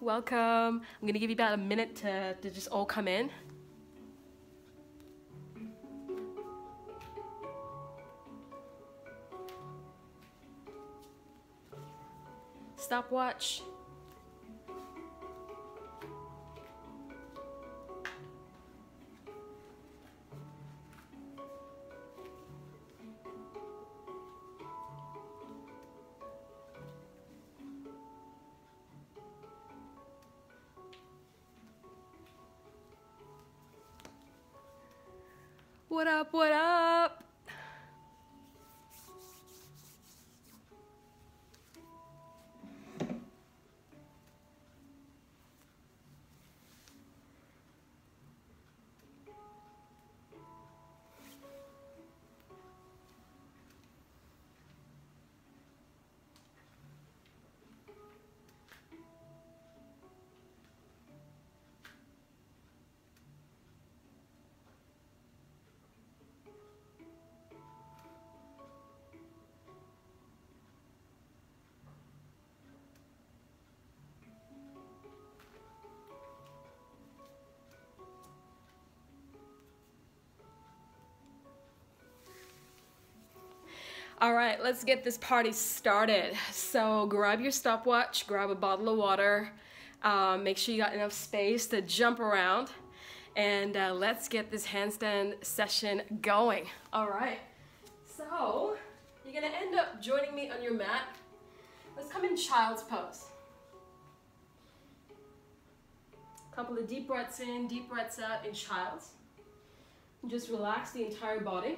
welcome. I'm gonna give you about a minute to just all come in. Stopwatch. What up, what up? All right, let's get this party started. So grab your stopwatch, grab a bottle of water, make sure you got enough space to jump around, and let's get this handstand session going. All right, so you're gonna end up joining me on your mat. Let's come in child's pose. Couple of deep breaths in, deep breaths out in child's. Just relax the entire body.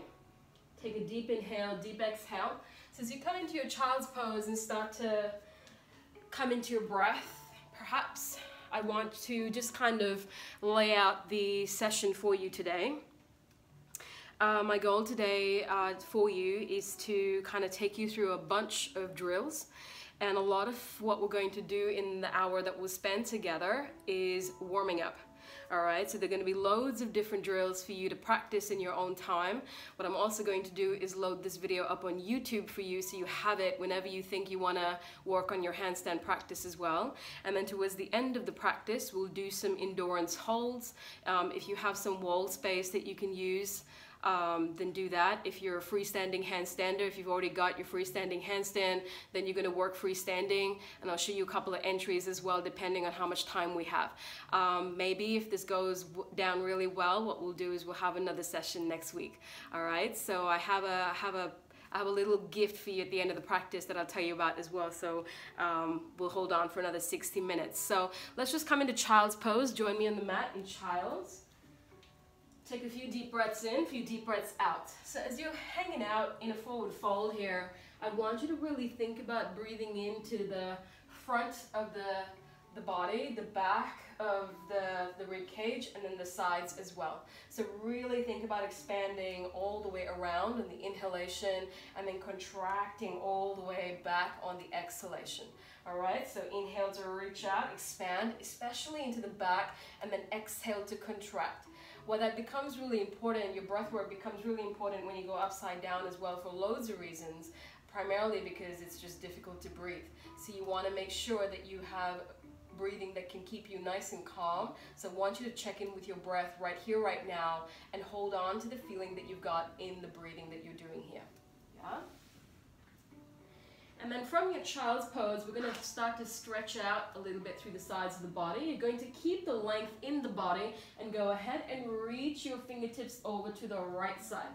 Take a deep inhale, deep exhale. So as you come into your child's pose and start to come into your breath, perhaps I want to just kind of lay out the session for you today. My goal today for you is to kind of take you through a bunch of drills. And a lot of what we're going to do in the hour that we'll spend together is warming up. All right, so there are going to be loads of different drills for you to practice in your own time. What I'm also going to do is load this video up on YouTube for you so you have it whenever you think you want to work on your handstand practice as well. And then towards the end of the practice, we'll do some endurance holds. If you have some wall space that you can use, then do that. If you're a freestanding handstander, if you've already got your freestanding handstand, then you're going to work freestanding, and I'll show you a couple of entries as well depending on how much time we have. Maybe if this goes down really well, what we'll do is we'll have another session next week. All right, so I have a little gift for you at the end of the practice that I'll tell you about as well, so we'll hold on for another 60 minutes. So let's just come into child's pose. Join me on the mat in child's. Take a few deep breaths in, a few deep breaths out. So as you're hanging out in a forward fold here, I want you to really think about breathing into the front of the body, the back of the rib cage, and then the sides as well. So really think about expanding all the way around on the inhalation and then contracting all the way back on the exhalation. All right, so inhale to reach out, expand, especially into the back, and then exhale to contract. Well, that becomes really important, your breath work becomes really important when you go upside down as well for loads of reasons, primarily because it's just difficult to breathe. So you want to make sure that you have breathing that can keep you nice and calm. So I want you to check in with your breath right here, right now, and hold on to the feeling that you've got in the breathing that you're doing here. Yeah? And then from your child's pose, we're going to start to stretch out a little bit through the sides of the body. You're going to keep the length in the body and go ahead and reach your fingertips over to the right side.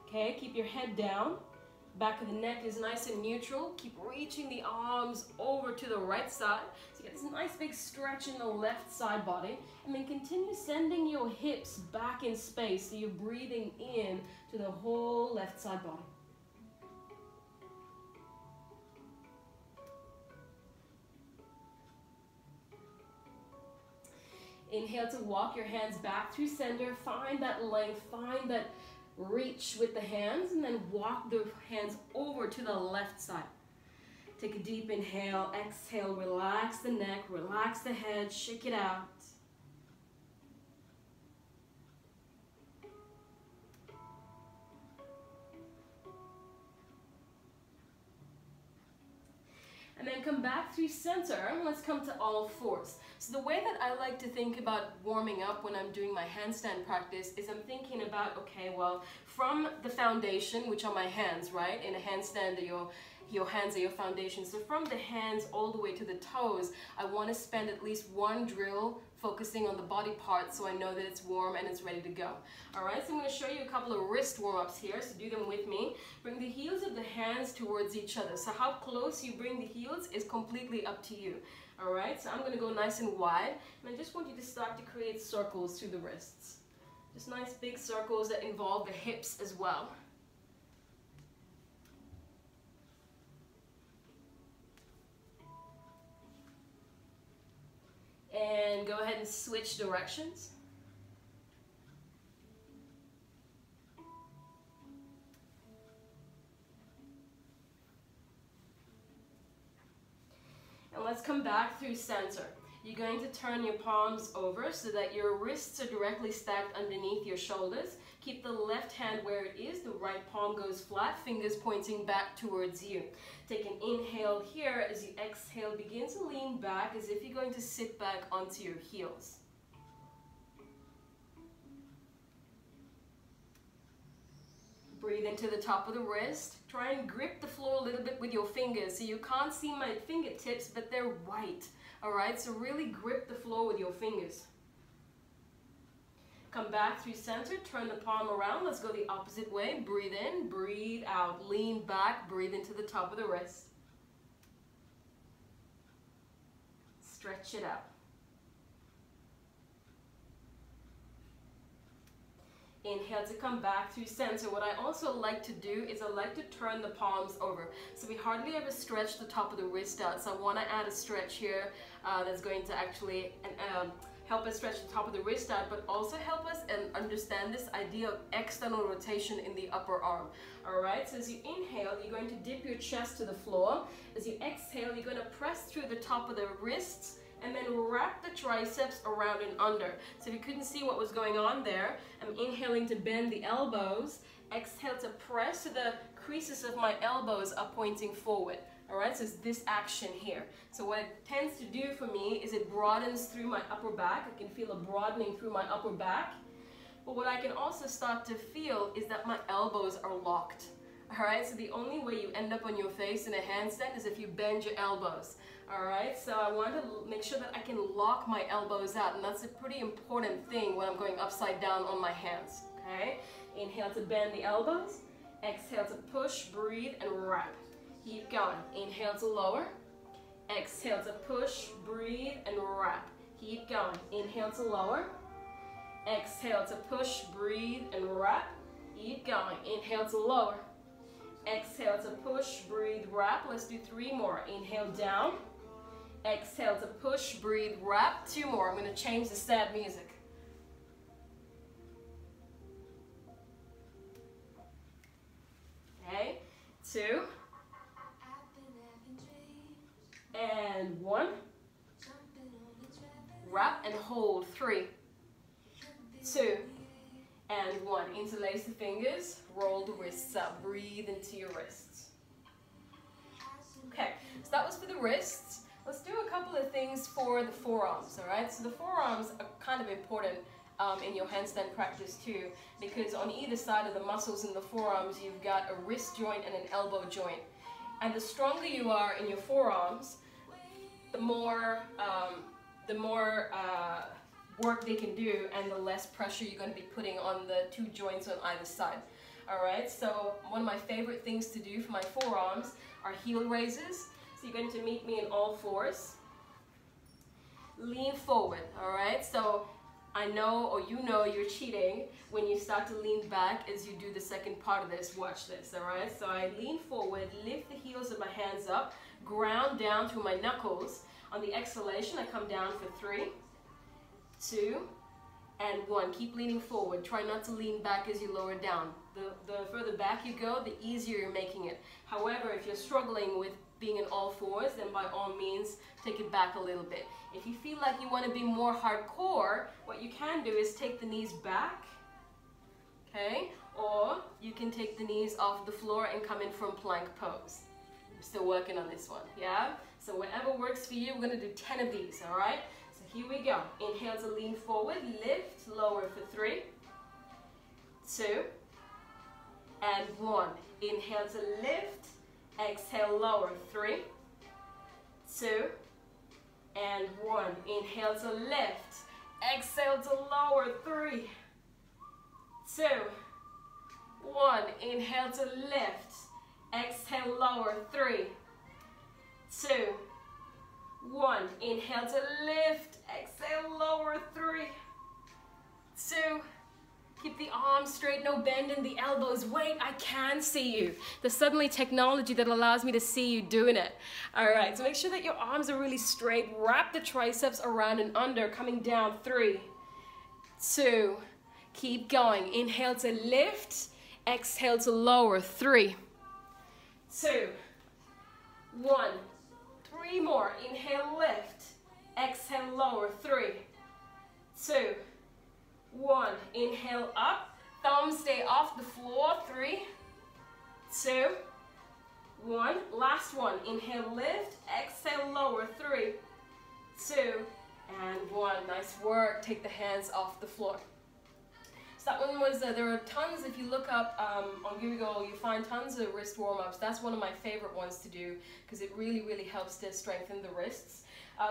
Okay, keep your head down. Back of the neck is nice and neutral. Keep reaching the arms over to the right side. So you get this nice big stretch in the left side body. And then continue sending your hips back in space so you're breathing in to the whole left side body. Inhale to walk your hands back through center. Find that length, find that reach with the hands, and then walk the hands over to the left side. Take a deep inhale, exhale, relax the neck, relax the head, shake it out. and then come back through center. Let's come to all fours. So the way that I like to think about warming up when I'm doing my handstand practice is I'm thinking about, okay, well, from the foundation, which are my hands, right? In a handstand, your hands are your foundation. So from the hands all the way to the toes, I want to spend at least one drill focusing on the body part so I know that it's warm and it's ready to go. All right, so I'm going to show you a couple of wrist warm-ups here, so do them with me. Bring the heels of the hands towards each other. So how close you bring the heels is completely up to you. All right, so I'm going to go nice and wide, and I just want you to start to create circles through the wrists. Just nice big circles that involve the hips as well. And go ahead and switch directions. And let's come back through center. You're going to turn your palms over so that your wrists are directly stacked underneath your shoulders. Keep the left hand where it is, the right palm goes flat, fingers pointing back towards you. Take an inhale here. As you exhale, begin to lean back as if you're going to sit back onto your heels. Breathe into the top of the wrist. Try and grip the floor a little bit with your fingers. So you can't see my fingertips, but they're white. All right, so really grip the floor with your fingers. Come back through center, turn the palm around. Let's go the opposite way. Breathe in, breathe out. Lean back, breathe into the top of the wrist. Stretch it out. Inhale to come back through center. What I also like to do is I like to turn the palms over. So we hardly ever stretch the top of the wrist out. So I want to add a stretch here that's going to actually help us stretch the top of the wrist out, but also help us and understand this idea of external rotation in the upper arm. All right, so as you inhale, you're going to dip your chest to the floor. As you exhale, you're going to press through the top of the wrists and then wrap the triceps around and under. So if you couldn't see what was going on there, I'm inhaling to bend the elbows. Exhale to press so the creases of my elbows are pointing forward. All right, so it's this action here. So what it tends to do for me is it broadens through my upper back. I can feel a broadening through my upper back. But what I can also start to feel is that my elbows are locked. All right, so the only way you end up on your face in a handstand is if you bend your elbows. All right, so I want to make sure that I can lock my elbows out, and that's a pretty important thing when I'm going upside down on my hands. Okay, inhale to bend the elbows. Exhale to push, breathe, and wrap. Keep going. Inhale to lower. Exhale to push, breathe, and wrap. Keep going. Inhale to lower. Exhale to push, breathe, and wrap. Keep going. Inhale to lower. Exhale to push, breathe, wrap. Let's do 3 more. Inhale down. Exhale to push, breathe, wrap. 2 more. I'm going to change the sad music. Okay. 2. And 1. Wrap and hold. 3, 2, and 1. Interlace the fingers. Roll the wrists up. Breathe into your wrists. Okay, so that was for the wrists. Let's do a couple of things for the forearms, all right? So the forearms are kind of important in your handstand practice too, because on either side of the muscles in the forearms, you've got a wrist joint and an elbow joint. And the stronger you are in your forearms, the more work they can do and the less pressure you're going to be putting on the 2 joints on either side. Alright, so one of my favorite things to do for my forearms are heel raises. So you're going to meet me in all fours. Lean forward, alright? So I know, or you know, you're cheating when you start to lean back as you do the second part of this. Watch this, alright? So I lean forward, lift the heels of my hands up, ground down through my knuckles. On the exhalation, I come down for 3, 2, and 1. Keep leaning forward. Try not to lean back as you lower down. The further back you go, the easier you're making it. However, if you're struggling with being in all fours, then by all means, take it back a little bit. If you feel like you want to be more hardcore, what you can do is take the knees back, okay? Or you can take the knees off the floor and come in from plank pose. We're still working on this one, yeah? So whatever works for you, we're gonna do 10 of these, all right? So here we go. Inhale to lean forward, lift, lower for 3, 2, and 1. Inhale to lift, exhale, lower, 3, 2, and 1. Inhale to lift, exhale to lower, 3, 2, 1. Inhale to lift, exhale, lower, 3, 2, 1. Inhale to lift, exhale, lower, 3, 2. Keep the arms straight, no bend in the elbows. Wait, I can see you. There's suddenly technology that allows me to see you doing it. All right, so make sure that your arms are really straight. Wrap the triceps around and under, coming down. 3, 2, keep going. Inhale to lift, exhale to lower. 3, 2, 1. 3 more. Inhale, lift, exhale, lower. 3, 2, 1. Inhale up, thumbs stay off the floor. 3, 2, 1. Last one. Inhale, lift, exhale, lower. 3, 2, and 1. Nice work. Take the hands off the floor. So that one was, there are tons, if you look up on Google, you find tons of wrist warm-ups. That's one of my favorite ones to do because it really, really helps to strengthen the wrists.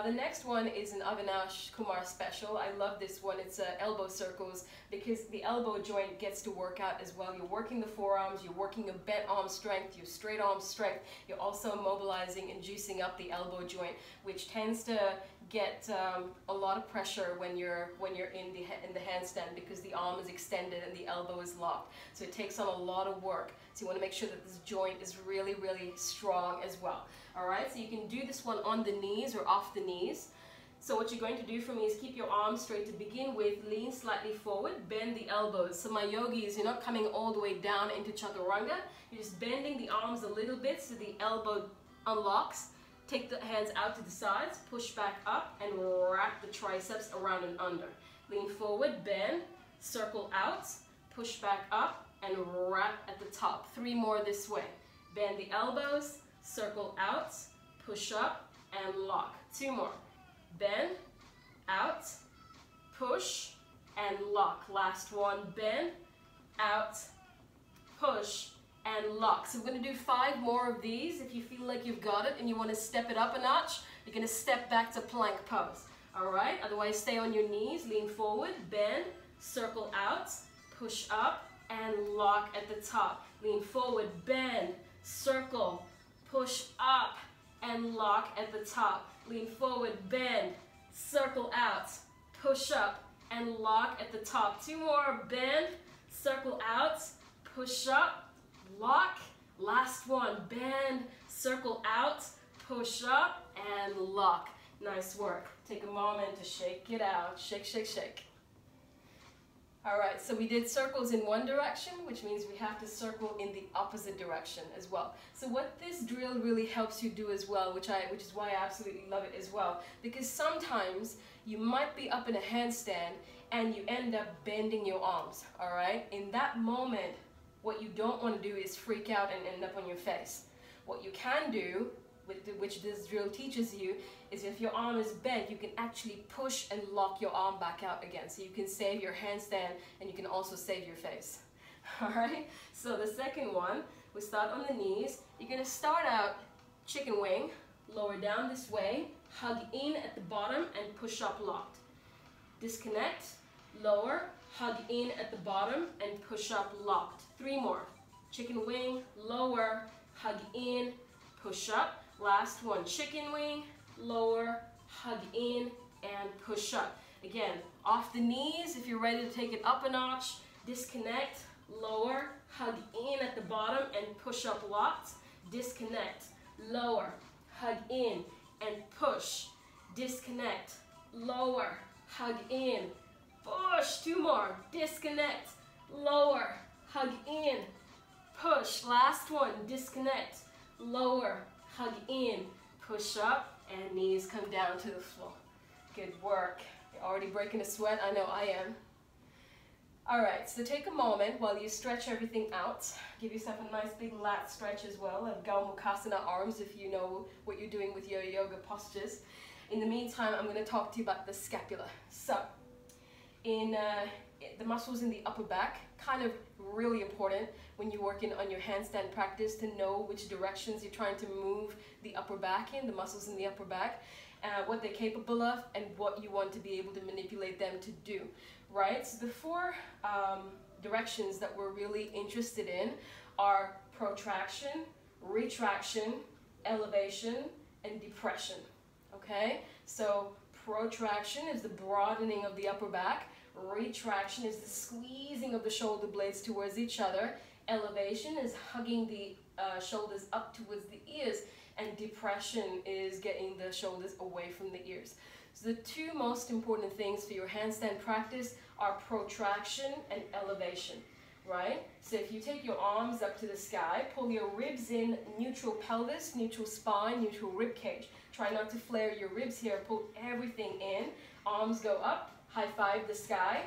The next one is an Avinash Kumar special. I love this one. It's elbow circles because the elbow joint gets to work out as well. You're working the forearms, you're working your bent arm strength, your straight arm strength. You're also mobilizing and juicing up the elbow joint, which tends to get a lot of pressure when you're in the handstand because the arm is extended and the elbow is locked. So it takes on a lot of work. So you want to make sure that this joint is really, really strong as well. All right, so you can do this one on the knees or off the knees. So what you're going to do for me is keep your arms straight to begin with, lean slightly forward, bend the elbows. So my yogis, you're not coming all the way down into chaturanga, you're just bending the arms a little bit so the elbow unlocks. Take the hands out to the sides, push back up, and wrap the triceps around and under. Lean forward, bend, circle out, push back up, and wrap at the top. 3 more this way. Bend the elbows, circle out, push up, and lock. 2 more. Bend, out, push, and lock. Last one. Bend, out, push, and lock. So we're going to do 5 more of these. If you feel like you've got it and you want to step it up a notch, you're going to step back to plank pose. All right? Otherwise, stay on your knees, lean forward, bend, circle out, push up, and lock at the top. Lean forward, bend, circle, push up, and lock at the top. Lean forward, bend, circle out, push up, and lock at the top. 2 more. Bend, circle out, push up, lock. Last one. Bend, circle out, push up, and lock. Nice work. Take a moment to shake it out. Shake, shake, shake. All right, so we did circles in one direction, which means we have to circle in the opposite direction as well. So what this drill really helps you do as well, which is why I absolutely love it as well, because sometimes you might be up in a handstand and you end up bending your arms, all right? In that moment, what you don't want to do is freak out and end up on your face. What you can do, which this drill teaches you, is if your arm is bent, you can actually push and lock your arm back out again. So you can save your handstand and you can also save your face. All right? So the second one, we start on the knees. You're gonna start out chicken wing, lower down this way, hug in at the bottom and push up locked. Disconnect, lower, hug in at the bottom and push up locked. 3 more. Chicken wing, lower, hug in, push up. Last one, chicken wing, lower, hug in, and push up. Again, off the knees if you're ready to take it up a notch. Disconnect, lower, hug in at the bottom, and push up locked. Disconnect, lower, hug in, and push. Disconnect, lower, hug in, push. 2 more. Disconnect, lower, hug in, push. Last one, disconnect, lower, hug in, push up, and knees come down to the floor. Good work. You're already breaking a sweat. I know I am. All right, so take a moment while you stretch everything out. Give yourself a nice big lat stretch as well, of Gaumukasana arms if you know what you're doing with your yoga postures. In the meantime, I'm going to talk to you about the scapula. So, in the muscles in the upper back, kind of really important when you're working on your handstand practice to know which directions you're trying to move the upper back in, the muscles in the upper back, what they're capable of, and what you want to be able to manipulate them to do. Right, so the four directions that we're really interested in are protraction, retraction, elevation, and depression. Okay, so protraction is the broadening of the upper back, retraction is the squeezing of the shoulder blades towards each other, elevation is hugging the shoulders up towards the ears, and depression is getting the shoulders away from the ears. So the two most important things for your handstand practice are protraction and elevation, right? So if you take your arms up to the sky, pull your ribs in, neutral pelvis, neutral spine, neutral rib cage. Try not to flare your ribs here, pull everything in. Arms go up, high five the sky,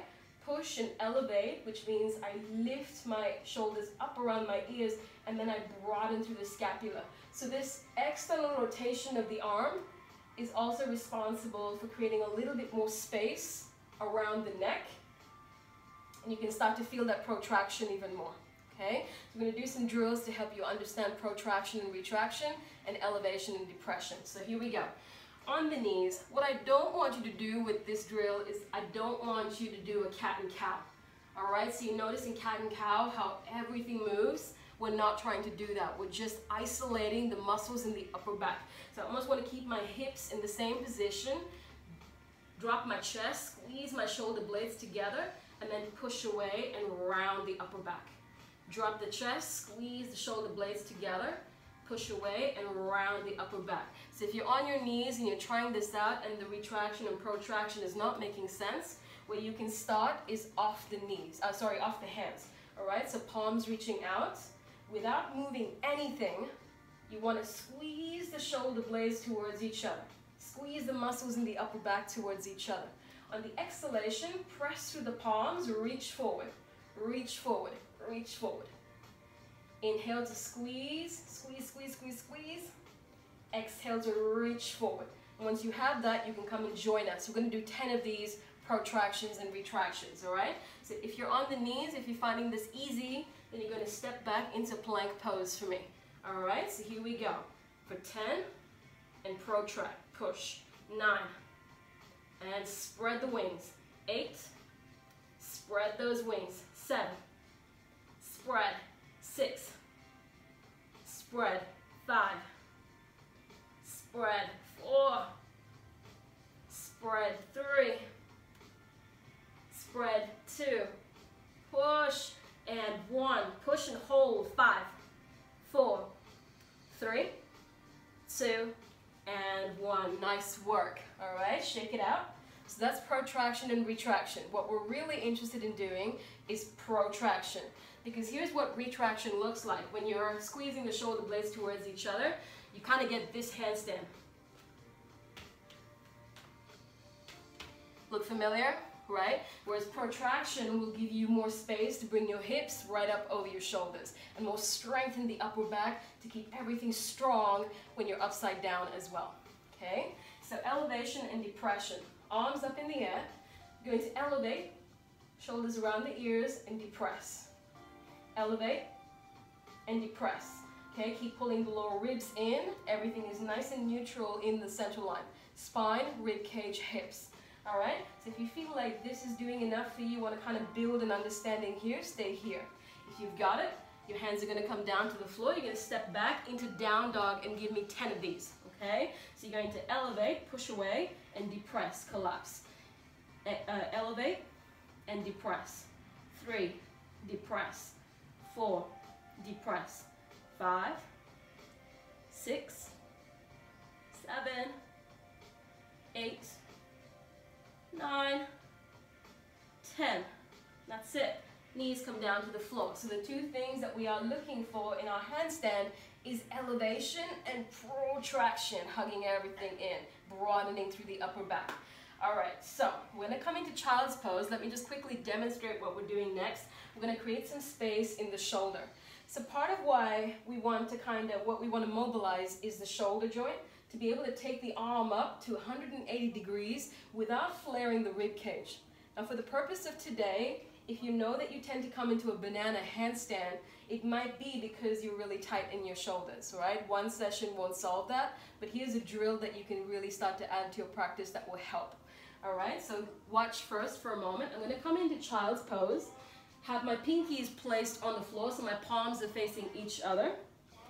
push and elevate, which means I lift my shoulders up around my ears and then I broaden through the scapula. So this external rotation of the arm is also responsible for creating a little bit more space around the neck, and you can start to feel that protraction even more. Okay, so we're going to do some drills to help you understand protraction and retraction and elevation and depression. So here we go. On the knees, what I don't want you to do with this drill is I don't want you to do a cat and cow. All right, so you notice in cat and cow how everything moves. We're not trying to do that. We're just isolating the muscles in the upper back. So I almost want to keep my hips in the same position, drop my chest, squeeze my shoulder blades together, and then push away and round the upper back. Drop the chest, squeeze the shoulder blades together, push away and round the upper back. So if you're on your knees and you're trying this out and the retraction and protraction is not making sense, where you can start is off the knees, off the hands. All right, so palms reaching out. Without moving anything, you want to squeeze the shoulder blades towards each other. Squeeze the muscles in the upper back towards each other. On the exhalation, press through the palms, reach forward, reach forward, reach forward. Inhale to squeeze, squeeze, squeeze, squeeze, squeeze. Exhale to reach forward. And once you have that, you can come and join us. We're going to do 10 of these protractions and retractions, all right? So if you're on the knees, if you're finding this easy, then you're going to step back into plank pose for me. All right, so here we go. For 10, and protract, push. 9, and spread the wings. 8, spread those wings. 7, spread. 6, spread. 5, spread. 4, spread. 3, spread. 2, push, and 1, push and hold. 5, 4, 3, 2, and 1. Nice work. All right, shake it out. So that's protraction and retraction. What we're really interested in doing is protraction, because here's what retraction looks like. When you're squeezing the shoulder blades towards each other, you kind of get this handstand. Look familiar? Right? Whereas protraction will give you more space to bring your hips right up over your shoulders and more strength in the upper back to keep everything strong when you're upside down as well. Okay? So elevation and depression. Arms up in the air. You're going to elevate, shoulders around the ears, and depress. Elevate and depress. Okay? Keep pulling the lower ribs in. Everything is nice and neutral in the central line. Spine, rib cage, hips. All right, so if you feel like this is doing enough for you, want to kind of build an understanding here, stay here. If you've got it, your hands are going to come down to the floor. You're going to step back into down dog and give me 10 of these, okay? So you're going to elevate, push away, and depress, collapse. Elevate and depress. 3, depress. 4, depress. 5, 6, 7, 8, 9, 10. That's it. Knees come down to the floor. So the two things that we are looking for in our handstand is elevation and protraction, hugging everything in, broadening through the upper back. All right, so we're gonna come into child's pose. Let me just quickly demonstrate what we're doing next. We're gonna create some space in the shoulder. So part of why we want to what we want to mobilize is the shoulder joint, to be able to take the arm up to 180 degrees without flaring the rib cage. Now for the purpose of today, if you know that you tend to come into a banana handstand, it might be because you're really tight in your shoulders, right? One session won't solve that, but here's a drill that you can really start to add to your practice that will help. All right, so watch first for a moment. I'm gonna come into child's pose, have my pinkies placed on the floor so my palms are facing each other.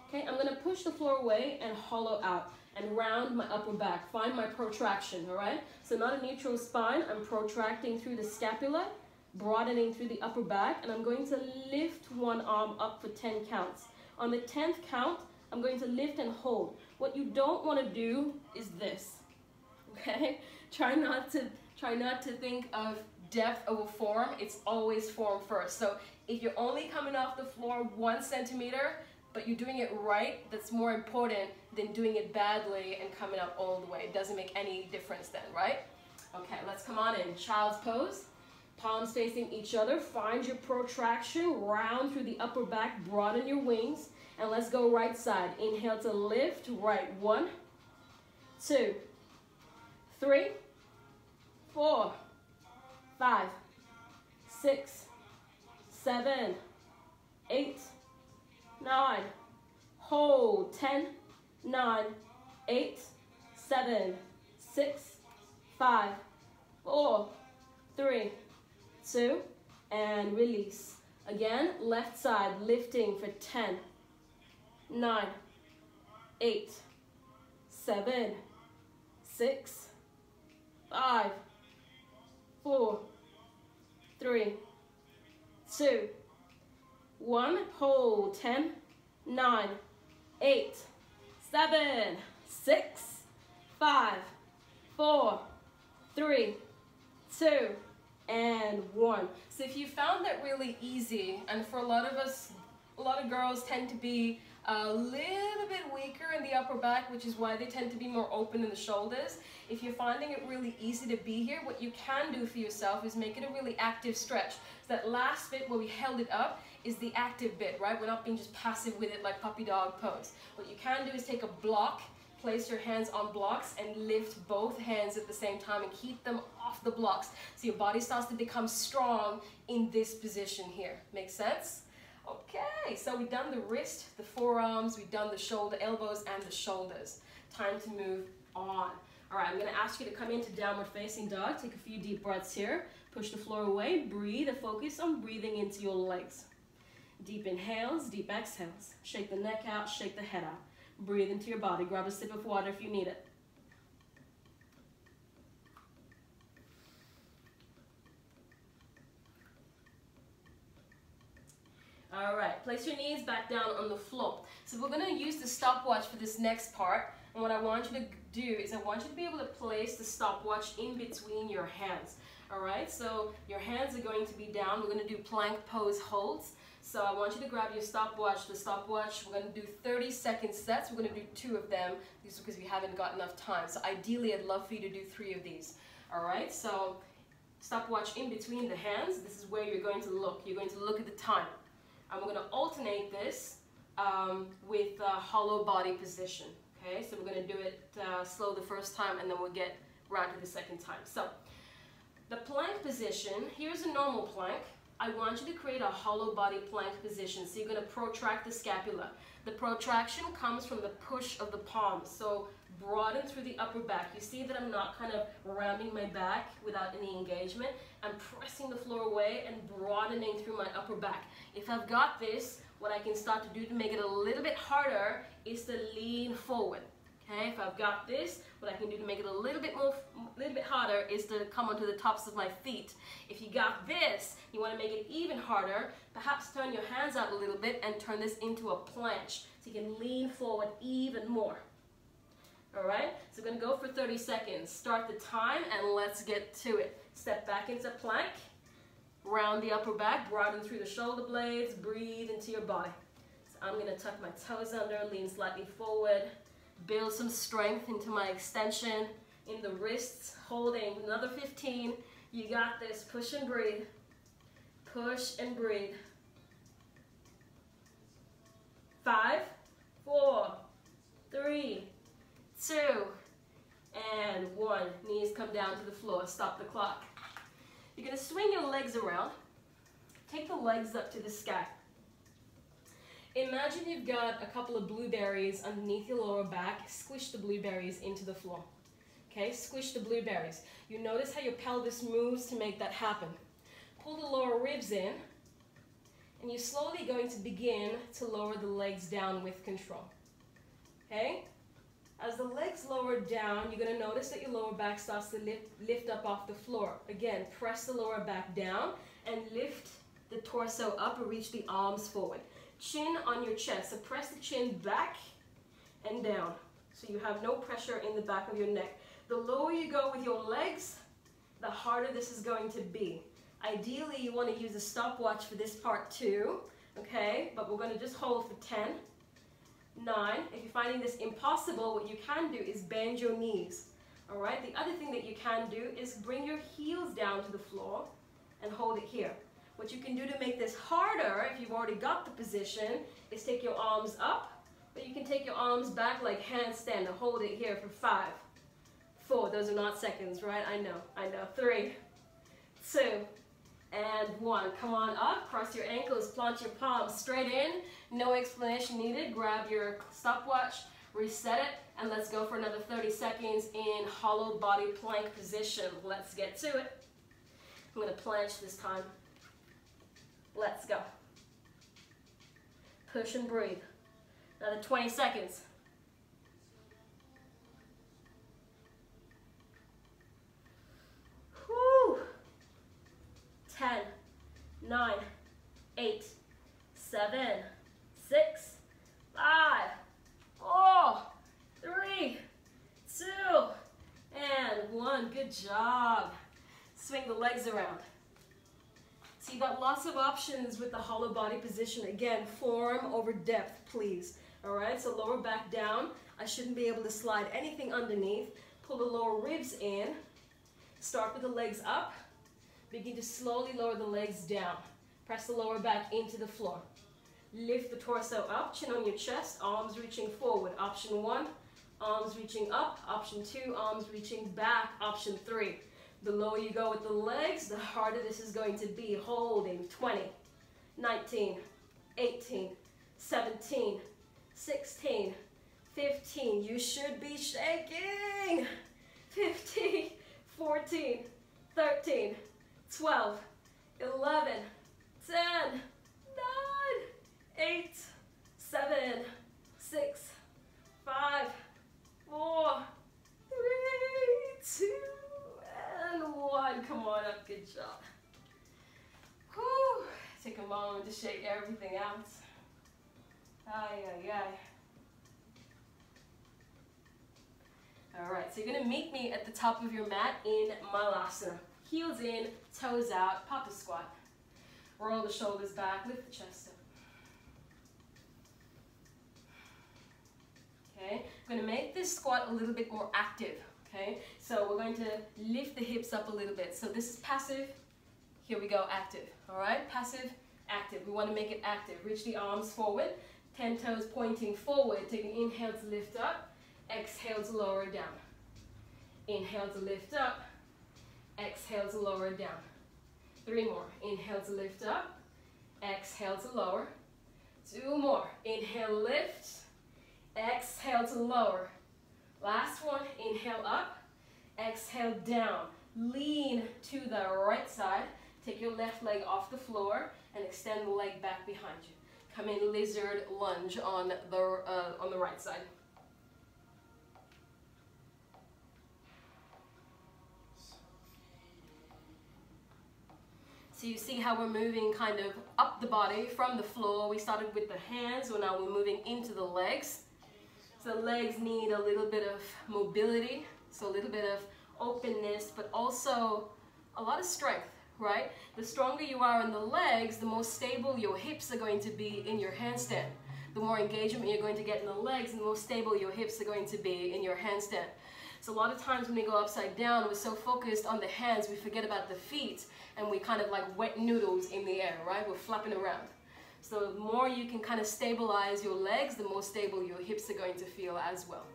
Okay, I'm gonna push the floor away and hollow out and round my upper back. Find my protraction, all right? So not a neutral spine, I'm protracting through the scapula, broadening through the upper back, and I'm going to lift one arm up for 10 counts. On the 10th count, I'm going to lift and hold. What you don't want to do is this, okay? Try not to think of depth over form. It's always form first. So if you're only coming off the floor 1 centimeter, but you're doing it right, that's more important than doing it badly and coming up all the way. It doesn't make any difference then, right? Okay, let's come on in. Child's pose. Palms facing each other. Find your protraction. Round through the upper back. Broaden your wings. And let's go right side. Inhale to lift. Right. 1, 2, 3, 4, 5, 6, 7, 8, 9. Hold. 10, 9, 8, 7, 6, 5, 4, 3, 2, and release. Again, left side, lifting for 10, 9, 8, 7, 6, 5, 4, 3, 2, 1. Hold. 10, 9, 8, 7, 6, 5, 4, 3, 2, and 1. So if you found that really easy, and for a lot of us, a lot of girls tend to be a little bit weaker in the upper back, which is why they tend to be more open in the shoulders. If you're finding it really easy to be here, what you can do for yourself is make it a really active stretch. So that last bit where we held it up is the active bit, right? We're not being just passive with it like puppy dog pose. What you can do is take a block, place your hands on blocks and lift both hands at the same time and keep them off the blocks so your body starts to become strong in this position here. Make sense? Okay, so we've done the wrist, the forearms, we've done the shoulder, elbows, and the shoulders. Time to move on. All right, I'm going to ask you to come into downward facing dog. Take a few deep breaths here. Push the floor away. Breathe and focus on breathing into your legs. Deep inhales, deep exhales. Shake the neck out, shake the head out. Breathe into your body. Grab a sip of water if you need it. All right, place your knees back down on the floor. So we're going to use the stopwatch for this next part. And what I want you to do is I want you to be able to place the stopwatch in between your hands. All right, so your hands are going to be down. We're going to do plank pose holds. So I want you to grab your stopwatch. The stopwatch, we're going to do 30-second sets. We're going to do 2 of them. This is because we haven't got enough time. So ideally, I'd love for you to do 3 of these. All right, so stopwatch in between the hands. This is where you're going to look. You're going to look at the time. And we're going to alternate this with a hollow body position. Okay, so we're going to do it slow the first time, and then we'll get around to the second time. So the plank position, here's a normal plank. I want you to create a hollow body plank position. So you're going to protract the scapula. The protraction comes from the push of the palms. So broaden through the upper back. You see that I'm not kind of rounding my back without any engagement. I'm pressing the floor away and broadening through my upper back. If I've got this, what I can start to do to make it a little bit harder is to lean forward. Okay, if I've got this, what I can do to make it a little bit harder is to come onto the tops of my feet. If you got this, you want to make it even harder, perhaps turn your hands out a little bit and turn this into a planche so you can lean forward even more. All right, so we're going to go for 30 seconds. Start the time and let's get to it. Step back into plank, round the upper back, broaden through the shoulder blades, breathe into your body. So I'm going to tuck my toes under, lean slightly forward, build some strength into my extension, in the wrists, holding. Another 15. You got this. Push and breathe. Push and breathe. 5, 4, 3, 2, and 1. Knees come down to the floor. Stop the clock. You're going to swing your legs around. Take the legs up to the sky. Imagine you've got a couple of blueberries underneath your lower back. Squish the blueberries into the floor. Okay, squish the blueberries. You notice how your pelvis moves to make that happen. Pull the lower ribs in, and you're slowly going to begin to lower the legs down with control. Okay? As the legs lower down, you're going to notice that your lower back starts to lift up off the floor. Again, press the lower back down and lift the torso up or reach the arms forward. Chin on your chest, so press the chin back and down. So you have no pressure in the back of your neck. The lower you go with your legs, the harder this is going to be. Ideally, you want to use a stopwatch for this part too, okay? But we're going to just hold for 10, 9. If you're finding this impossible, what you can do is bend your knees, all right? The other thing that you can do is bring your heels down to the floor and hold it here. What you can do to make this harder, if you've already got the position, is take your arms up, or you can take your arms back like handstand and hold it here for 5, 4. Those are not seconds, right? I know. 3, 2, and 1. Come on up, cross your ankles, plant your palms straight in. No explanation needed. Grab your stopwatch, reset it, and let's go for another 30 seconds in hollow body plank position. Let's get to it. I'm going to planche this time. Let's go. Push and breathe. Another 20 seconds. Whew. 10, 9, 8, 7, 6, 5, 4, 3, 2, and 1. Good job. Swing the legs around. So you've got lots of options with the hollow body position. Again, form over depth, please. All right, so lower back down. I shouldn't be able to slide anything underneath. Pull the lower ribs in. Start with the legs up. Begin to slowly lower the legs down. Press the lower back into the floor. Lift the torso up, chin on your chest, arms reaching forward. Option 1, arms reaching up. Option 2, arms reaching back. Option 3. The lower you go with the legs, the harder this is going to be. Holding. 20, 19, 18, 17, 16, 15. You should be shaking. 15, 14, 13, 12, 11, 10, 9, 8, 7, 6, 5, 4, 3, 2, and 1. Come on up, good job. Whew. Take a moment to shake everything out. Ay, ay, ay. All right, so you're gonna meet me at the top of your mat in Malasana. Heels in, toes out, papa squat. Roll the shoulders back, lift the chest up. Okay, I'm gonna make this squat a little bit more active. Okay, so we're going to lift the hips up a little bit. So this is passive. Here we go, active. All right, passive, active. We want to make it active. Reach the arms forward, 10 toes pointing forward. Take an inhale to lift up, exhale to lower down. Inhale to lift up, exhale to lower down. 3 more. Inhale to lift up, exhale to lower. 2 more. Inhale, lift, exhale to lower. Last one, inhale up, exhale down. Lean to the right side. Take your left leg off the floor and extend the leg back behind you. Come in lizard lunge on the right side. So you see how we're moving kind of up the body from the floor. We started with the hands, so now we're moving into the legs. So the legs need a little bit of mobility, so a little bit of openness, but also a lot of strength, right? The stronger you are in the legs, the more stable your hips are going to be in your handstand. The more engagement you're going to get in the legs, the more stable your hips are going to be in your handstand. So a lot of times when we go upside down, we're so focused on the hands, we forget about the feet, and we kind of like wet noodles in the air, right? We're flapping around. So the more you can kind of stabilize your legs, the more stable your hips are going to feel as well.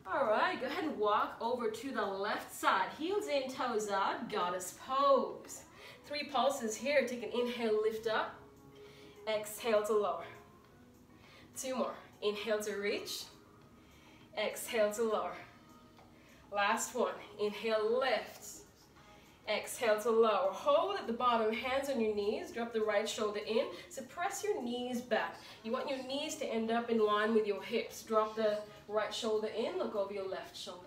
All right, go ahead and walk over to the left side. Heels in, toes out, goddess pose. 3 pulses here. Take an inhale, lift up. Exhale to lower. 2 more. Inhale to reach. Exhale to lower. Last one. Inhale, lift. Exhale to lower. Hold at the bottom, hands on your knees. Drop the right shoulder in. So press your knees back. You want your knees to end up in line with your hips. Drop the right shoulder in. Look over your left shoulder.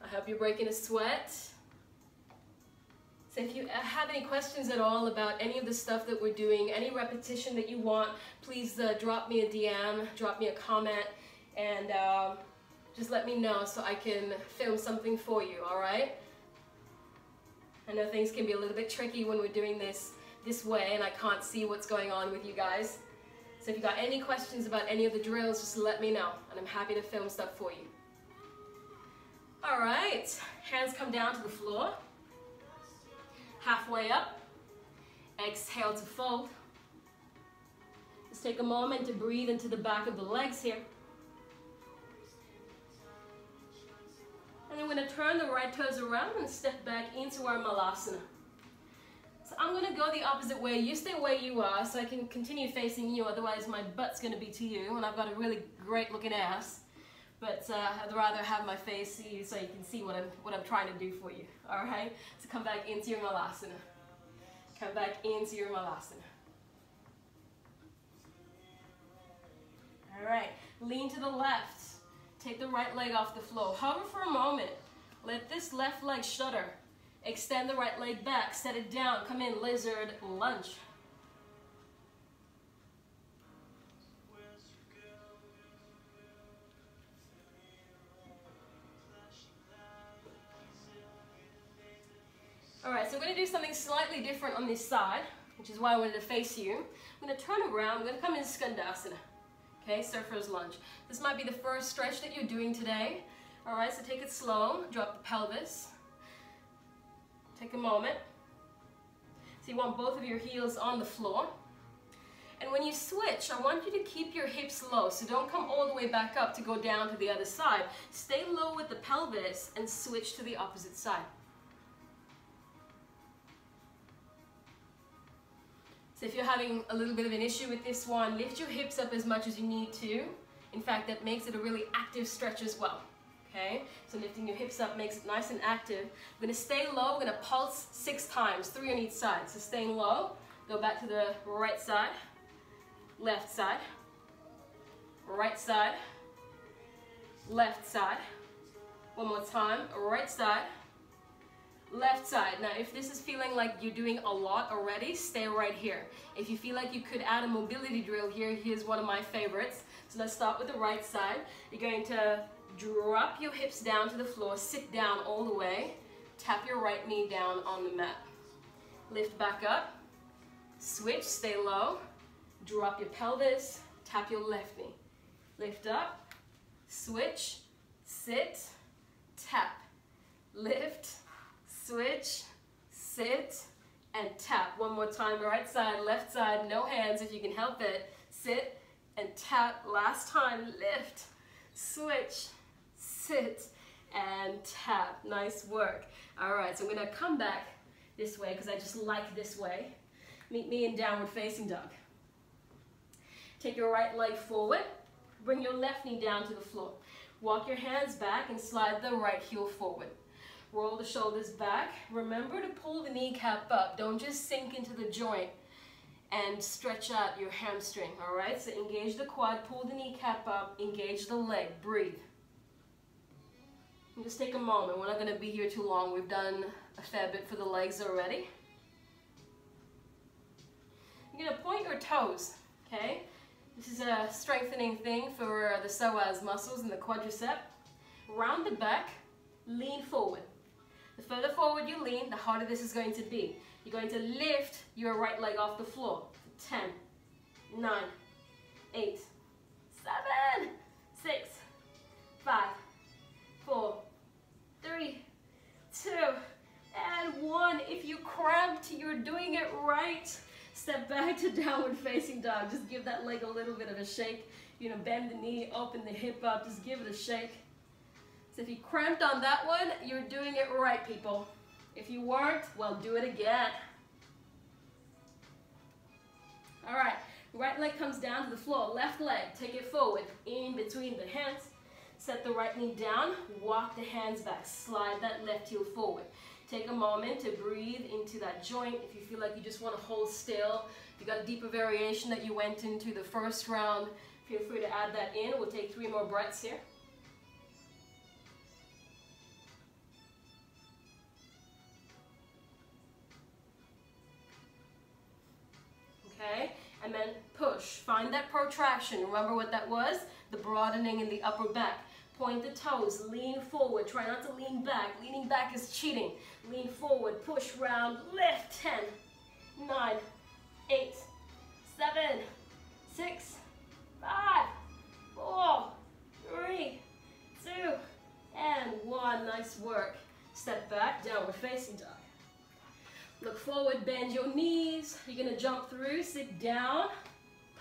I hope you're breaking a sweat. So if you have any questions at all about any of the stuff that we're doing, any repetition that you want, please drop me a DM, drop me a comment, and just let me know so I can film something for you, all right? I know things can be a little bit tricky when we're doing this way and I can't see what's going on with you guys. So if you got any questions about any of the drills, just let me know and I'm happy to film stuff for you. All right, hands come down to the floor. Halfway up, exhale to fold. Just take a moment to breathe into the back of the legs here. And then we're going to turn the right toes around and step back into our malasana. So I'm going to go the opposite way. You stay where you are so I can continue facing you, otherwise my butt's going to be to you and I've got a really great looking ass. But I'd rather have my face see you so you can see what I'm trying to do for you. All right? So come back into your malasana. Come back into your malasana. All right. Lean to the left. Take the right leg off the floor. Hover for a moment. Let this left leg shudder. Extend the right leg back. Set it down. Come in, lizard lunge. All right, so we're going to do something slightly different on this side, which is why I wanted to face you. I'm going to turn around. I'm going to come in skandasana. Okay, surfer's lunge. This might be the first stretch that you're doing today. All right, so take it slow. Drop the pelvis. Take a moment. So you want both of your heels on the floor. And when you switch, I want you to keep your hips low. So don't come all the way back up to go down to the other side. Stay low with the pelvis and switch to the opposite side. So if you're having a little bit of an issue with this one, lift your hips up as much as you need to. In fact, that makes it a really active stretch as well. Okay? So lifting your hips up makes it nice and active. We're going to stay low. We're going to pulse 6 times, 3 on each side. So staying low, go back to the right side, left side, right side, left side. One more time, right side, left side. Now, if this is feeling like you're doing a lot already, stay right here. If you feel like you could add a mobility drill here, here's one of my favorites. So let's start with the right side. You're going to drop your hips down to the floor, sit down all the way, tap your right knee down on the mat. Lift back up, switch, stay low, drop your pelvis, tap your left knee. Lift up, switch, sit, tap, lift, switch, sit, and tap. One more time, right side, left side, no hands if you can help it. Sit and tap. Last time, lift, switch, sit, and tap. Nice work. All right, so I'm gonna come back this way because I just like this way. Meet me in downward facing dog. Take your right leg forward. Bring your left knee down to the floor. Walk your hands back and slide the right heel forward. Roll the shoulders back. Remember to pull the kneecap up. Don't just sink into the joint and stretch out your hamstring, all right? So engage the quad, pull the kneecap up, engage the leg, breathe. And just take a moment. We're not going to be here too long. We've done a fair bit for the legs already. You're going to point your toes, okay? This is a strengthening thing for the psoas muscles and the quadricep. Round the back, lean forward. The further forward you lean, the harder this is going to be. You're going to lift your right leg off the floor. 10, 9, 8, 7, 6, 5, 4, 3, 2, and 1. If you cramped, you're doing it right. Step back to downward facing dog. Just give that leg a little bit of a shake. You know, bend the knee, open the hip up, just give it a shake. So if you cramped on that one, you're doing it right, people. If you weren't, well, do it again. All right, right leg comes down to the floor. Left leg, take it forward, in between the hands. Set the right knee down, walk the hands back, slide that left heel forward. Take a moment to breathe into that joint. If you feel like you just want to hold still, if you got a deeper variation that you went into the first round, feel free to add that in. We'll take 3 more breaths here. Okay, and then push. Find that protraction. Remember what that was? The broadening in the upper back. Point the toes, lean forward. Try not to lean back. Leaning back is cheating. Lean forward, push round, lift. 10, 9, 8, 7, 6, 5, 4, 3, 2, and 1. Nice work. Step back, downward facing dog. Look forward, bend your knees. You're going to jump through, sit down.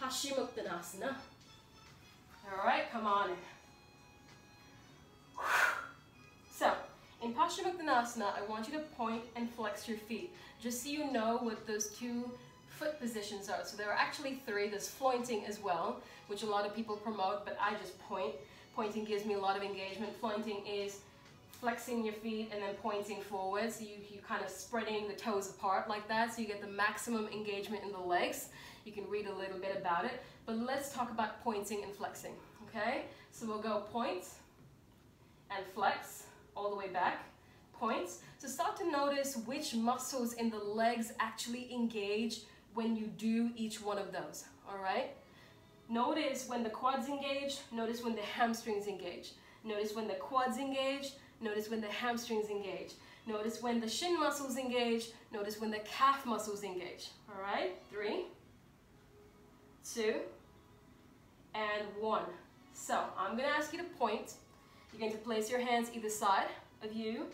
Paschimottanasana. All right, come on in. So, in Paschimottanasana, I want you to point and flex your feet, just so you know what those 2 foot positions are. So there are actually 3. There's flointing as well, which a lot of people promote, but I just point. Pointing gives me a lot of engagement. Flointing is flexing your feet and then pointing forward, so you kind of spreading the toes apart like that, so you get the maximum engagement in the legs. You can read a little bit about it, but let's talk about pointing and flexing, okay? So we'll go point and flex all the way back, points. So start to notice which muscles in the legs actually engage when you do each one of those, all right? Notice when the quads engage, notice when the hamstrings engage. Notice when the quads engage, notice when the hamstrings engage. Notice when the shin muscles engage, notice when the calf muscles engage. All right, 3, 2, and 1. So I'm gonna ask you to point. You're going to place your hands either side of you,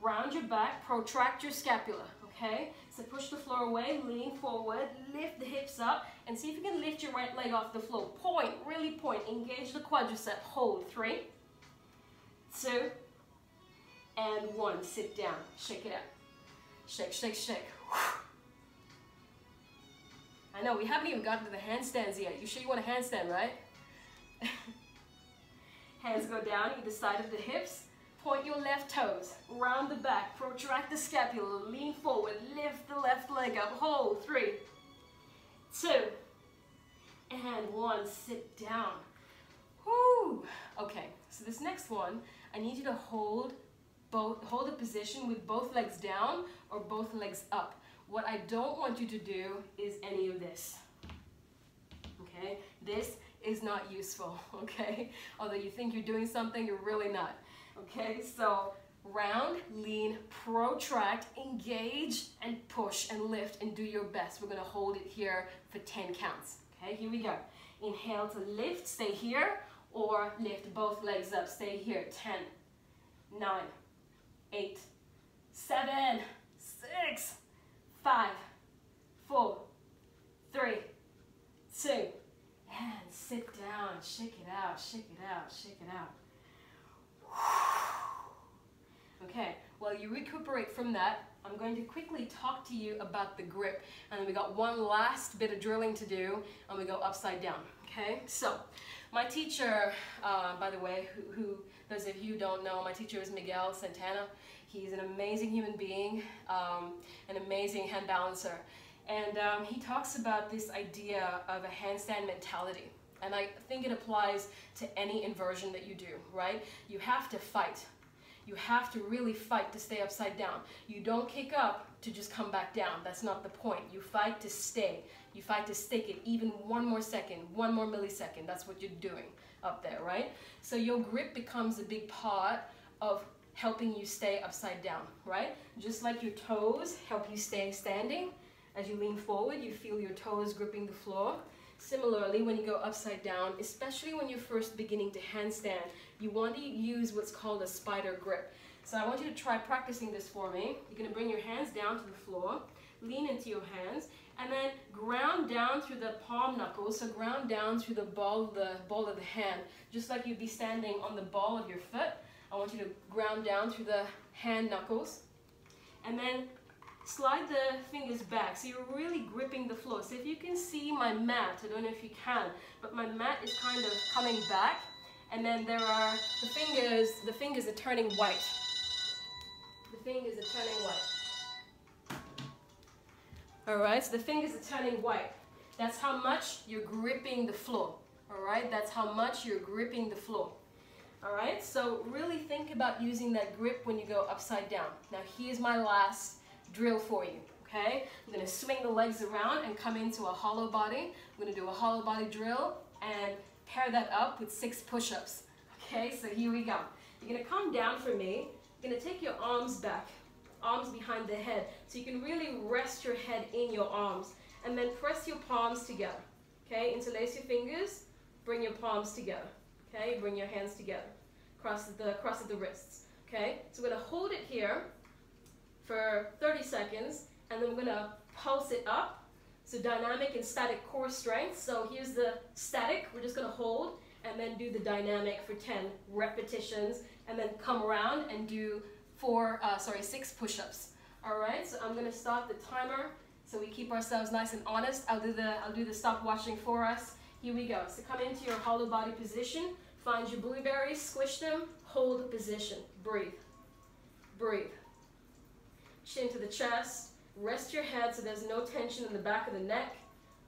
round your back, protract your scapula, okay? So push the floor away, lean forward, lift the hips up, and see if you can lift your right leg off the floor. Point, really point, engage the quadricep, hold. 3, 2, and 1. Sit down, shake it out. Shake, shake, shake. I know, we haven't even gotten to the handstands yet. You sure you want a handstand, right? Hands go down either side of the hips. Point your left toes, round the back, protract the scapula, lean forward, lift the left leg up, hold. 3, 2, and 1. Sit down. Woo! Okay, so this next one, I need you to hold a position with both legs down or both legs up. What I don't want you to do is any of this. Okay, this is not useful, okay? Although you think you're doing something, you're really not. Okay, so round, lean, protract, engage, and push and lift and do your best. We're gonna hold it here for 10 counts. Okay, here we go. Inhale to lift, stay here, or lift both legs up, stay here. 10, 9, 8, 7, 6, 5, 4, 3, 2, and sit down. Shake it out, shake it out, shake it out. Okay, while you recuperate from that, I'm going to quickly talk to you about the grip. And then we got one last bit of drilling to do, and we go upside down. Okay, so my teacher, by the way, who those of you who don't know, my teacher is Miguel Santana. He's an amazing human being, an amazing hand balancer. And he talks about this idea of a handstand mentality. And I think it applies to any inversion that you do, right? You have to fight. You have to really fight to stay upside down. You don't kick up to just come back down. That's not the point. You fight to stay. You fight to stick it even 1 more second, 1 more millisecond. That's what you're doing up there, right? So your grip becomes a big part of helping you stay upside down, right? Just like your toes help you stay standing. As you lean forward, you feel your toes gripping the floor. Similarly, when you go upside down, especially when you're first beginning to handstand, you want to use what's called a spider grip. So I want you to try practicing this for me. You're going to bring your hands down to the floor, lean into your hands, and then ground down through the palm knuckles. So ground down through the ball of the hand, just like you'd be standing on the ball of your foot. I want you to ground down through the hand knuckles, and then slide the fingers back. So you're really gripping the floor. So if you can see my mat, I don't know if you can, but my mat is kind of coming back, and then there are the fingers are turning white. The fingers are turning white. All right, so the fingers are turning white. That's how much you're gripping the floor. All right, that's how much you're gripping the floor. All right, so really think about using that grip when you go upside down. Now here's my last drill for you, okay? I'm gonna swing the legs around and come into a hollow body. I'm gonna do a hollow body drill and pair that up with 6 push-ups. Okay, so here we go. You're gonna come down for me. You're gonna take your arms back, arms behind the head, so you can really rest your head in your arms, and then press your palms together. Okay, interlace your fingers, bring your palms together. Okay, bring your hands together, cross at the wrists. Okay, so we're gonna hold it here for 30 seconds, and then we're gonna pulse it up. So dynamic and static core strength. So here's the static, we're just gonna hold, and then do the dynamic for 10 repetitions, and then come around and do 6 push-ups. All right, so I'm gonna start the timer so we keep ourselves nice and honest. I'll do the stopwatching for us. Here we go. So come into your hollow body position, find your blueberries, squish them, hold the position, breathe, breathe. Chin to the chest, rest your head so there's no tension in the back of the neck,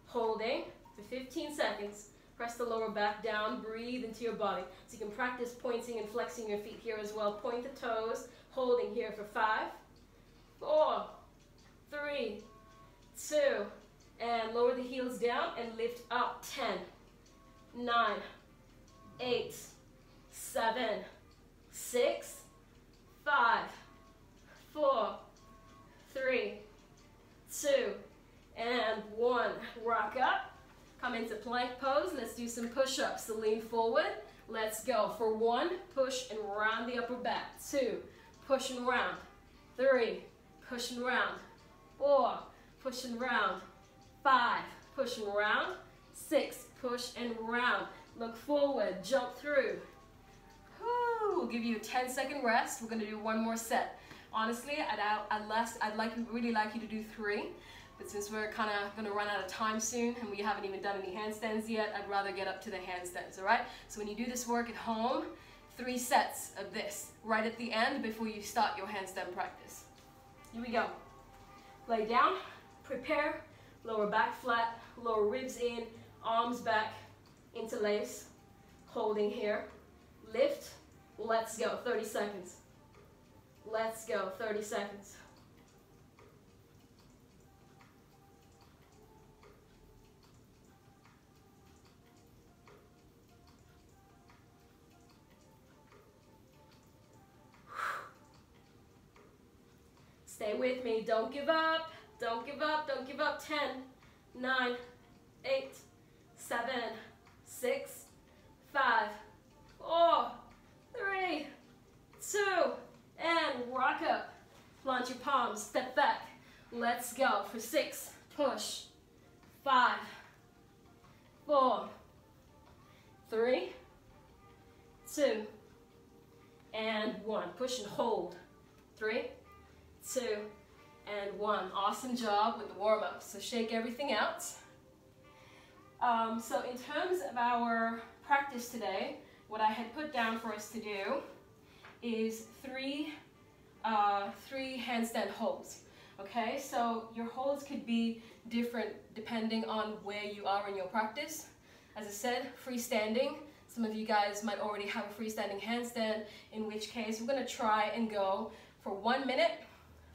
holding for 15 seconds. Press the lower back down, breathe into your body. So you can practice pointing and flexing your feet here as well. Point the toes, holding here for 5, 4, 3, 2, and lower the heels down and lift up. 10, 9, 8, 7, 6, 5, 4, 3, 2, and 1. Rock up. Come into plank pose. Let's do some push-ups. So lean forward. Let's go. For 1, push and round the upper back. 2, push and round. 3, push and round. 4, push and round. 5, push and round. 6, push and round. Look forward, jump through. Woo. We'll give you a 10-second rest. We're going to do 1 more set. Honestly, I'd really like you to do 3. But since we're kind of going to run out of time soon and we haven't even done any handstands yet, I'd rather get up to the handstands, all right? So when you do this work at home, 3 sets of this right at the end before you start your handstand practice. Here we go. Lay down, prepare, lower back flat, lower ribs in, arms back, interlace, holding here, lift, let's go, 30 seconds. Let's go, 30 seconds. Stay with me, don't give up, don't give up, don't give up. 10, 9, 8, 7, 6, 5, 4, 3, 2, and rock up. Plant your palms, step back. Let's go for 6, push, 5, 4, 3, 2, and 1. Push and hold. 3, 2, and 1. Awesome job with the warm-up. So shake everything out. So in terms of our practice today, what I had put down for us to do is 3 handstand holds. Okay, so your holds could be different depending on where you are in your practice. As I said, freestanding. Some of you guys might already have a freestanding handstand, in which case we're going to try and go for 1 minute,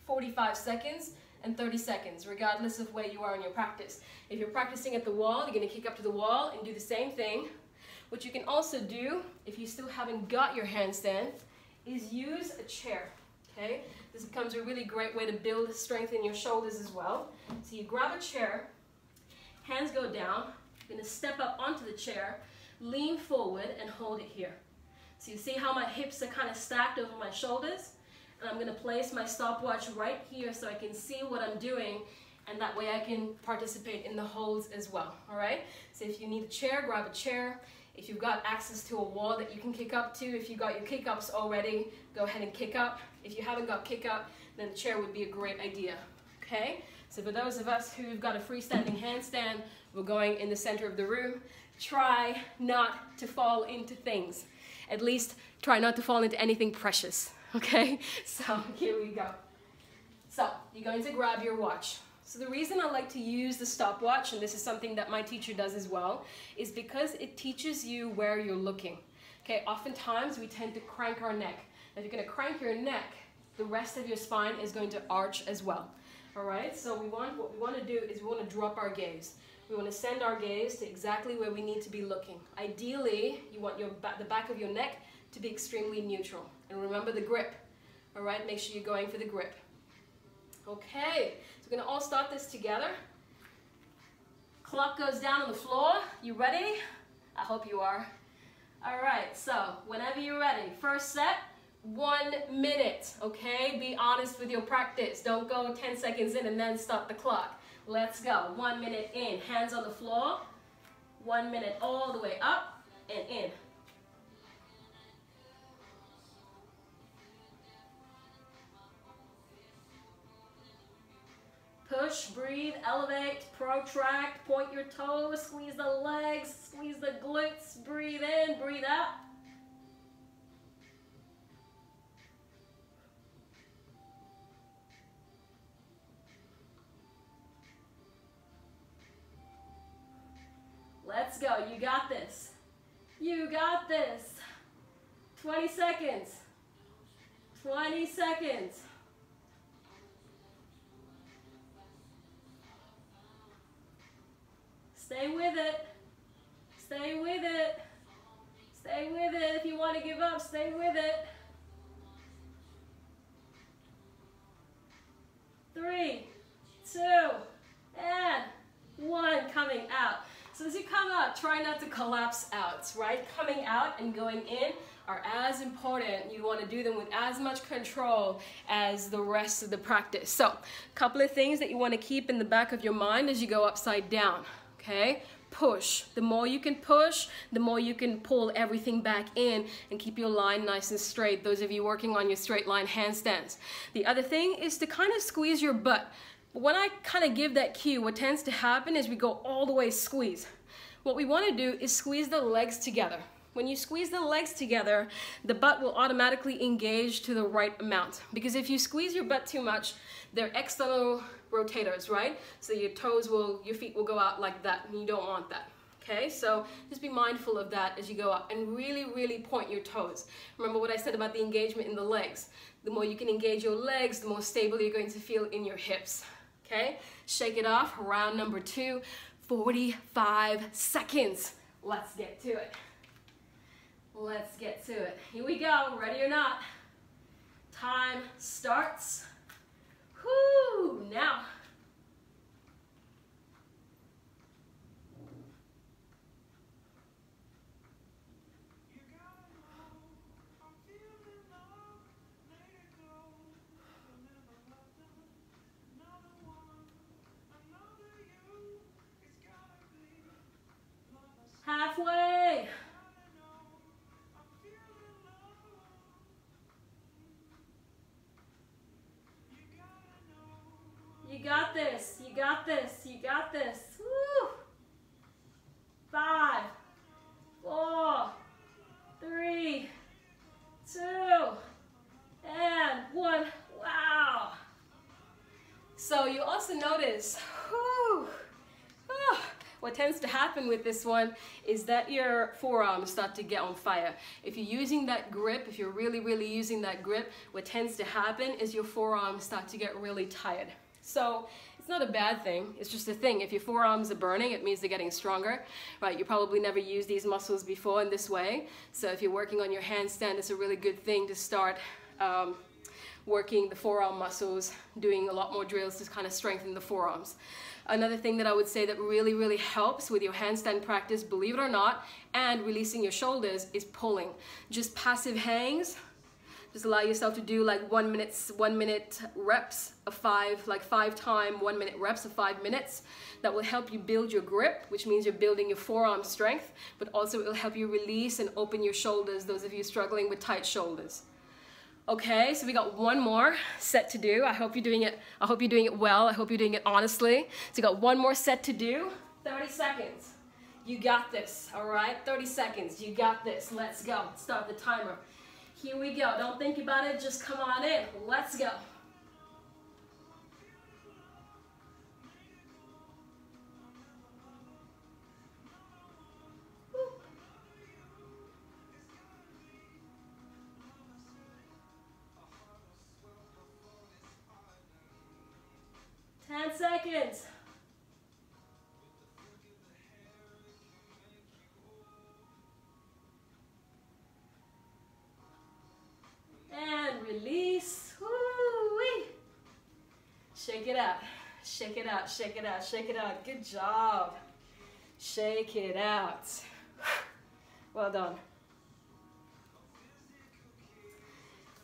45 seconds, and 30 seconds, regardless of where you are in your practice. If you're practicing at the wall, you're going to kick up to the wall and do the same thing. What you can also do, if you still haven't got your handstand, is use a chair, okay? This becomes a really great way to build strength in your shoulders as well. So you grab a chair, hands go down, you're gonna step up onto the chair, lean forward and hold it here. So you see how my hips are kind of stacked over my shoulders? And I'm gonna place my stopwatch right here so I can see what I'm doing, and that way I can participate in the holds as well, all right? So if you need a chair, grab a chair. If you've got access to a wall that you can kick up to, if you've got your kick ups already, go ahead and kick up. If you haven't got kick up, then the chair would be a great idea, okay? So for those of us who've got a freestanding handstand, we're going in the center of the room. Try not to fall into things. At least try not to fall into anything precious, okay? So here we go. So you're going to grab your watch. So the reason I like to use the stopwatch, and this is something that my teacher does as well, is because it teaches you where you're looking. Okay, oftentimes we tend to crank our neck. If you're going to crank your neck, the rest of your spine is going to arch as well. All right, so what we want to do is we want to drop our gaze. We want to send our gaze to exactly where we need to be looking. Ideally, you want the back of your neck to be extremely neutral. And remember the grip. All right, make sure you're going for the grip. Okay, so we're going to all start this together. Clock goes down on the floor. You ready? I hope you are. All right, so whenever you're ready, first set, 1 minute, okay? Be honest with your practice. Don't go 10 seconds in and then stop the clock. Let's go. 1 minute in, hands on the floor. 1 minute all the way up and in. Push, breathe, elevate, protract, point your toes, squeeze the legs, squeeze the glutes, breathe in, breathe out. Let's go, you got this. You got this. 20 seconds. 20 seconds. Stay with it. Stay with it. Stay with it. If you want to give up, stay with it. 3, 2, and 1. Coming out. So as you come out, try not to collapse out, right? Coming out and going in are as important. You want to do them with as much control as the rest of the practice. So a couple of things that you want to keep in the back of your mind as you go upside down. Okay, push. The more you can push, the more you can pull everything back in and keep your line nice and straight. Those of you working on your straight line handstands. The other thing is to kind of squeeze your butt. When I kind of give that cue, what tends to happen is we go all the way squeeze. What we want to do is squeeze the legs together. When you squeeze the legs together, the butt will automatically engage to the right amount. Because if you squeeze your butt too much, they're external rotators, right? So your feet will go out like that, and you don't want that. Okay, so just be mindful of that as you go up and really, really point your toes. Remember what I said about the engagement in the legs. The more you can engage your legs, the more stable you're going to feel in your hips. Okay, shake it off, round number 2, 45 seconds. Let's get to it. Let's get to it. Here we go, ready or not. Time starts. Whoo, now. Halfway. You got this, you got this, you got this. Woo. 5, 4, 3, 2, and 1. Wow. So you also notice, what tends to happen with this one is that your forearms start to get on fire. If you're using that grip, if you're really, really using that grip, what tends to happen is your forearms start to get really tired. So It's not a bad thing. It's just a thing. If your forearms are burning, it means they're getting stronger, right? You probably never used these muscles before in this way. So if you're working on your handstand, it's a really good thing to start working the forearm muscles, doing a lot more drills to kind of strengthen the forearms. Another thing that I would say that really, really helps with your handstand practice, believe it or not, and releasing your shoulders is pulling. Just passive hangs. Just allow yourself to do like 1 minute reps of 5, like 5 time 1 minute reps of 5 minutes. That will help you build your grip, which means you're building your forearm strength, but also it will help you release and open your shoulders, those of you struggling with tight shoulders. Okay, so we got one more set to do. I hope you're doing it well. I hope you're doing it honestly. So you got one more set to do. 30 seconds. You got this, all right? 30 seconds. You got this. Let's go. Start the timer. Here we go. Don't think about it. Just come on in. Let's go. Woo. 10 seconds. And release. Woo-wee. Shake it out. Shake it out. Shake it out. Shake it out. Good job. Shake it out. Well done.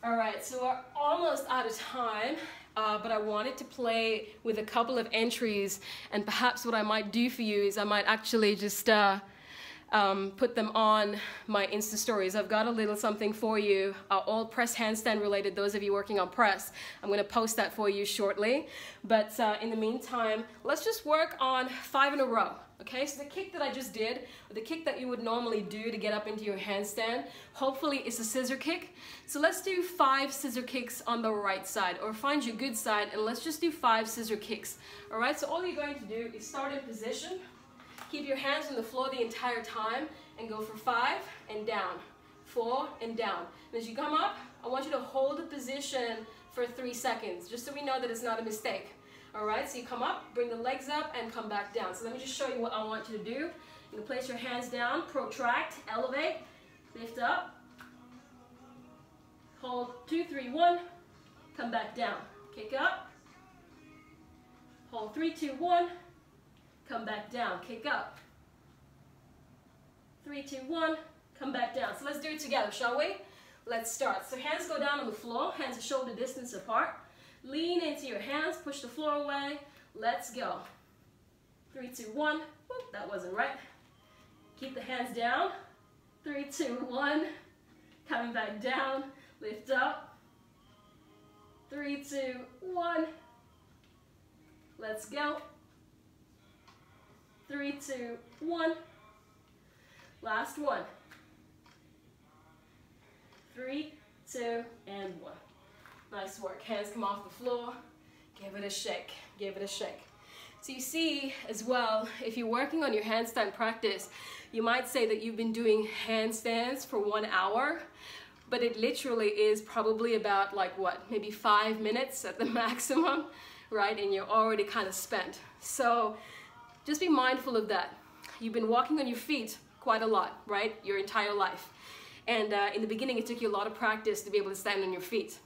All right, so we're almost out of time, but I wanted to play with a couple of entries, and perhaps what I might do for you is I might actually just put them on my Insta stories. I've got a little something for you, all press handstand related, those of you working on press. I'm going to post that for you shortly. But in the meantime, let's just work on 5 in a row. Okay, so the kick that I just did, or the kick that you would normally do to get up into your handstand, hopefully it's a scissor kick. So let's do 5 scissor kicks on the right side, or find your good side, and let's just do 5 scissor kicks. All right, so all you're going to do is start in position. Keep your hands on the floor the entire time and go for 5 and down, 4 and down. And as you come up, I want you to hold the position for 3 seconds, just so we know that it's not a mistake. All right, so you come up, bring the legs up, and come back down. So let me just show you what I want you to do. You're gonna place your hands down, protract, elevate, lift up, hold 2, 3, 1, come back down, kick up, hold 3, 2, 1, come back down, kick up, 3, 2, 1, come back down. So let's do it together, shall we? Let's start. So hands go down on the floor, hands are shoulder distance apart. Lean into your hands, push the floor away. Let's go. 3, 2, 1. Whoop, that wasn't right. Keep the hands down. 3, 2, 1. Coming back down. Lift up. 3, 2, 1. Let's go. 3, 2, 1. Last one. 3, 2, and 1. Nice work. Hands come off the floor. Give it a shake. Give it a shake. So you see as well, if you're working on your handstand practice, you might say that you've been doing handstands for 1 hour, but it literally is probably about like what, maybe 5 minutes at the maximum, right? And you're already kind of spent. So just be mindful of that. You've been walking on your feet quite a lot, right? Your entire life. And in the beginning, it took you a lot of practice to be able to stand on your feet.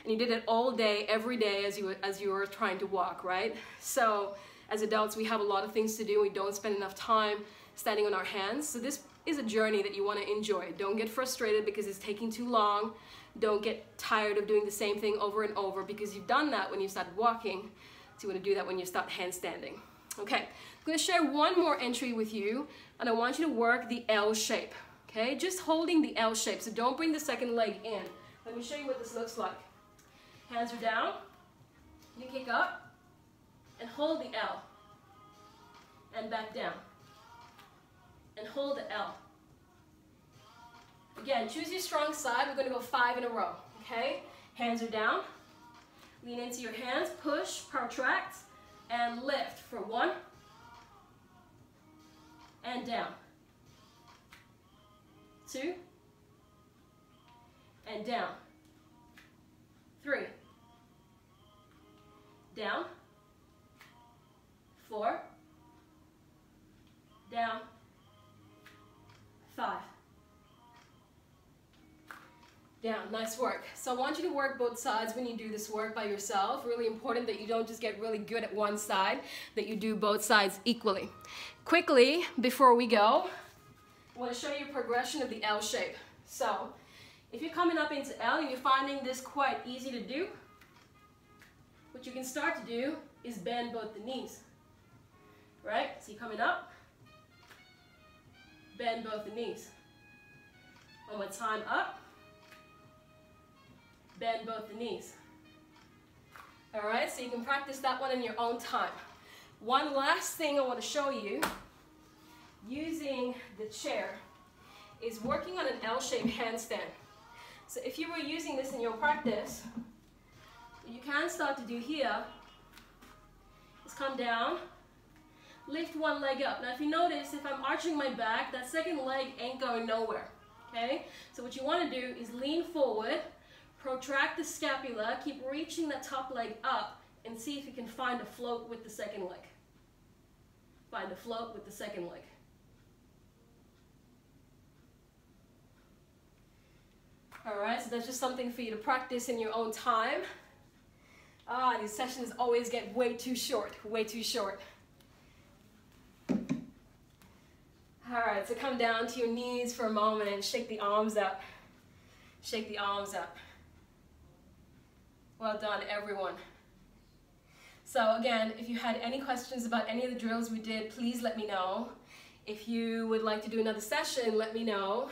And you did it all day, every day as you were trying to walk, right? So as adults, we have a lot of things to do. We don't spend enough time standing on our hands. So this is a journey that you want to enjoy. Don't get frustrated because it's taking too long. Don't get tired of doing the same thing over and over because you've done that when you started walking. So you want to do that when you start handstanding. Okay, I'm going to share one more entry with you, and I want you to work the L shape. Okay, just holding the L shape. So don't bring the second leg in. Let me show you what this looks like. Hands are down, you kick up, and hold the L, and back down, and hold the L. Again, choose your strong side. We're going to go 5 in a row, okay? Hands are down, lean into your hands, push, protract, and lift for 1, and down, 2, and down, 3, down, down. Nice work. So I want you to work both sides when you do this work by yourself. Really important that you don't just get really good at one side, that you do both sides equally. Quickly, before we go, I want to show you a progression of the L shape. So if you're coming up into L and you're finding this quite easy to do, what you can start to do is bend both the knees. Right? So you're coming up, bend both the knees. One more time, up, bend both the knees. All right, so you can practice that one in your own time. One last thing I want to show you, using the chair, is working on an L-shaped handstand. So if you were using this in your practice, what you can start to do here is come down, lift one leg up. Now if you notice, if I'm arching my back, that second leg ain't going nowhere, okay? So what you want to do is lean forward, protract the scapula, keep reaching that top leg up, and see if you can find a float with the second leg. Find a float with the second leg. All right, so that's just something for you to practice in your own time. These sessions always get way too short, way too short. All right, so come down to your knees for a moment and shake the arms up. Shake the arms up. Well done, everyone. So again, if you had any questions about any of the drills we did, please let me know. If you would like to do another session, let me know.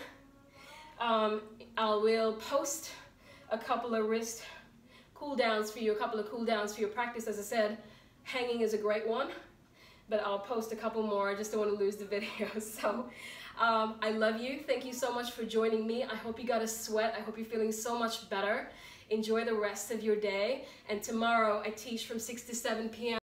I will post a couple of wrist cool downs for you, a couple of cool downs for your practice. As I said, hanging is a great one, but I'll post a couple more. I just don't want to lose the video. So I love you. Thank you so much for joining me. I hope you got a sweat. I hope you're feeling so much better. Enjoy the rest of your day. And tomorrow I teach from 6 to 7 p.m.